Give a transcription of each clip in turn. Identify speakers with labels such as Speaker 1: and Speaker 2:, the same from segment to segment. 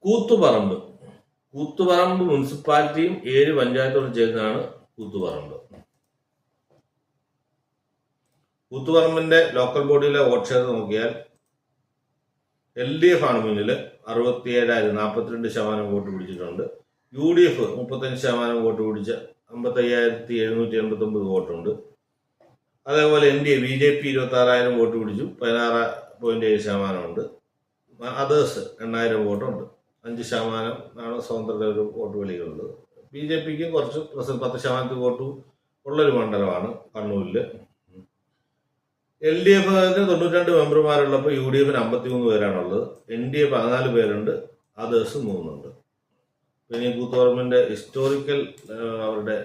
Speaker 1: കൂത്തുപറമ്പ് കൂത്തുപറമ്പ് മുനിസിപ്പാലിറ്റിയും 7 പഞ്ചായത്തോട് ചേർന്നാണ് Koothuparamba. കൂത്തുപറമ്പിന്റെ local ബോഡിയിലെ vote share നോക്കിയാൽ LDF ആണ് മുന്നിൽ 67,042% വോട്ട് പിടിച്ചിട്ടുണ്ട്. UDF 35% വോട്ട് പിടിച്ച 55,789 വോട്ടുണ്ട്. അതേപോലെ BJP 26,000 വോട്ട് പിടിച്ചു, 16.7% ഉണ്ട്. അതേഴ്സ് 8,000 വോട്ടുണ്ട്, 5% ആണ് സ്വതന്ത്ര വോട്ട് വിളികളുള്ളത്. BJPക്കും കുറച്ച് 10% വോട്ട് ഉള്ളൊരു മണ്ഡലമാണ് കണ്ണൂരിൽ. LDFന് 92 മെമ്പർമാരുള്ളപ്പോൾ UDFന് 53 പേരാണുള്ളത്. NDA 14 പേരുണ്ട്, അതേഴ്സ് 3 ഉണ്ട്. പിന്നെ കൂത്തുപറമ്പിന്റെ ഹിസ്റ്റോറിക്കൽ അവരുടെ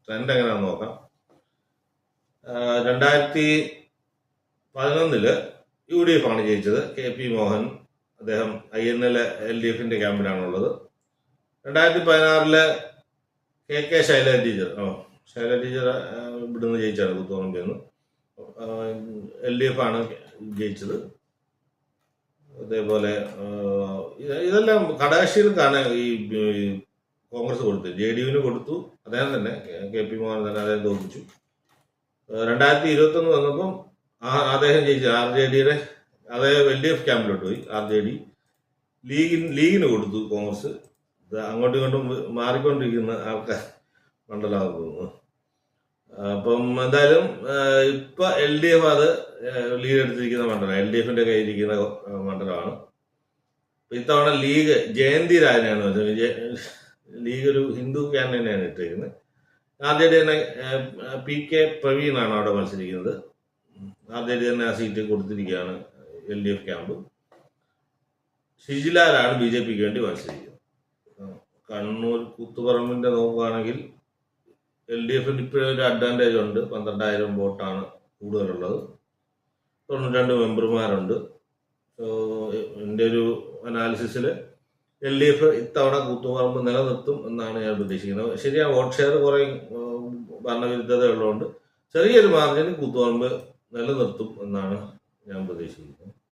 Speaker 1: ട്രെൻഡ് എങ്ങനെയാണെന്ന് നോക്കാം. 2011 UDF ആണ് ജയിച്ചത്. KP മോഹൻ, അദ്ദേഹം INL LDFന്റെ ക്യാമ്പിലാണുള്ളത്. 2016 KK ശൈല ടീച്ചർ ഇവിടുന്ന് ജയിച്ചാണ് കൂത്തുപറമ്പിൽ നിന്ന്. LDF ആണ് ജയിച്ചത്. അതേപോലെ ഇതെല്ലാം ഘടകകക്ഷികൾക്കാണ് ഈ കോൺഗ്രസ് കൊടുത്തത്. JDUവിന് കൊടുത്തു, അദ്ദേഹം തന്നെ KP മോഹൻ തന്നെ അദ്ദേഹം തോൽപ്പിച്ചു. 2021 വന്നപ്പം അദ്ദേഹം ജയിച്ചു. RJDയുടെ അദ്ദേഹം LDF ക്യാമ്പിലോട്ട് പോയി. RJD ലീഗിന് കൊടുത്തു കോൺഗ്രസ്. അങ്ങോട്ടും ഇങ്ങോട്ടും മാറിക്കൊണ്ടിരിക്കുന്ന ആൾക്കാർ മണ്ഡലമാണെന്ന് തോന്നുന്നു. അപ്പം എന്തായാലും ഇപ്പൊ LDF അത് ലീഗ് എടുത്തിരിക്കുന്ന മണ്ഡലം, LDFന്റെ കയ്യിരിക്കുന്ന മണ്ഡലമാണ്. ഇത്തവണ ലീഗ് ജയന്തി രാജനാണ് വെച്ചത്. ലീഗ് ഒരു ഹിന്ദു ക്യാൻഡിഡേറ്റാണ് ഇട്ടിരിക്കുന്നത്. RJD തന്നെ PK പ്രവീണാണ് അവിടെ മത്സരിക്കുന്നത്. RJD തന്നെ ആ സീറ്റ് കൊടുത്തിരിക്കുകയാണ് LDF ക്യാമ്പ്. ഷിജിലാലാണ് BJPക്ക് വേണ്ടി മത്സരിക്കുന്നത്. കണ്ണൂർ കൂത്തുപറമ്പിന്റെ നോക്കുകയാണെങ്കിൽ LDFന് ഇപ്പോഴും ഒരു അഡ്വാൻറ്റേജ് ഉണ്ട്. 12,000 വോട്ടാണ് കൂടുതലുള്ളത്, 92 മെമ്പർമാരുണ്ട്. എൻ്റെ ഒരു അനാലിസിസിൽ LDF ഇത്തവണ കൂത്തുപറമ്പ് നിലനിർത്തും എന്നാണ് ഞാൻ പ്രതീക്ഷിക്കുന്നത്. ശരിയാണ്, വോട്ട് ഷെയർ കുറേ ഭരണവിരുദ്ധത ഉള്ളതുകൊണ്ട് ചെറിയൊരു മാർജിന് കൂത്തുപറമ്പ് നിലനിർത്തും എന്നാണ് ഞാൻ പ്രതീക്ഷിക്കുന്നത്.